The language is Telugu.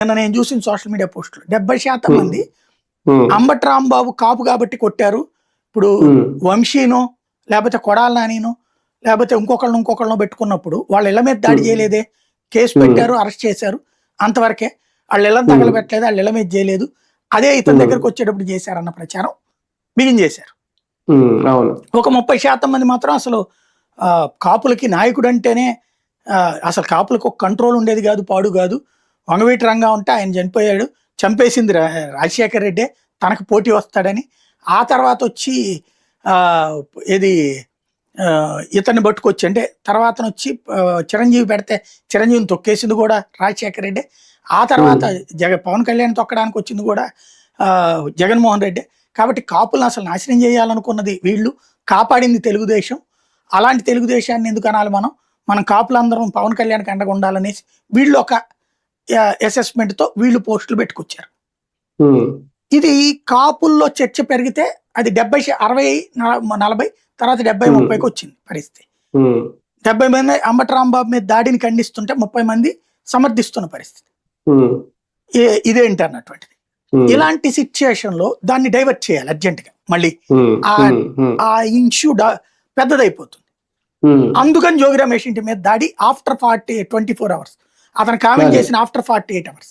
నిన్న నేను చూసిన సోషల్ మీడియా పోస్టులు 70% మంది అంబటి రాంబాబు కాపు కాబట్టి కొట్టారు. ఇప్పుడు వంశీనో లేకపోతే కొడాల నానినో లేకపోతే ఇంకొకళ్ళనో పెట్టుకున్నప్పుడు వాళ్ళ ఇళ్ల మీద దాడి చేయలేదే, కేసు పెట్టారు, అరెస్ట్ చేశారు, అంతవరకే. వాళ్ళు ఇళ్ళని తగలబెట్టలేదు, వాళ్ళ ఇళ్ల మీద చేయలేదు, అదే ఇతని దగ్గరకు వచ్చేటప్పుడు చేశారన్న ప్రచారం బిగించేశారు. ఒక 30% మంది మాత్రం అసలు కాపులకి నాయకుడు అంటేనే అసలు కాపులకు ఒక కంట్రోల్ ఉండేది కాదు, పాడు కాదు. వంగవీటి రంగా ఉంటే ఆయన చనిపోయాడు, చంపేసింది రాజశేఖర రెడ్డి, తనకు పోటీ వస్తాడని. ఆ తర్వాత వచ్చి ఏది ఇతన్ని పట్టుకొచ్చి అంటే తర్వాత వచ్చి చిరంజీవి పెడితే చిరంజీవిని తొక్కేసింది కూడా రాజశేఖర రెడ్డి. ఆ తర్వాత పవన్ కళ్యాణ్ తొక్కడానికి వచ్చింది కూడా జగన్మోహన్ రెడ్డి. కాబట్టి కాపులను అసలు నాశనం చేయాలనుకున్నది వీళ్ళు, కాపాడింది తెలుగుదేశం. అలాంటి తెలుగుదేశాన్ని ఎందుకు అనాలి మనం కాపులందరం పవన్ కళ్యాణ్కి అండగా ఉండాలనేసి వీళ్ళు ఒక అసెస్మెంట్తో వీళ్ళు పోస్టులు పెట్టుకొచ్చారు. ఇది కాపుల్లో చర్చ పెరిగితే అది 60-40 తర్వాత 70-30కి వచ్చింది పరిస్థితి. 70 మంది అంబటి రాంబాబు మీద దాడిని ఖండిస్తుంటే 30 మంది సమర్థిస్తున్న పరిస్థితి. ఇదేంటి అన్నటువంటిది. ఇలాంటి సిచ్యుయేషన్ లో దాన్ని డైవర్ట్ చేయాలి అర్జెంట్ గా, మళ్ళీ ఆ ఇష్యూ పెద్దదైపోతుంది. అందుకని జోగి రమేష్ ఇంటి మీద దాడి ఆఫ్టర్ 24 hours, అతను కామెంట్ చేసిన ఆఫ్టర్ 48 hours.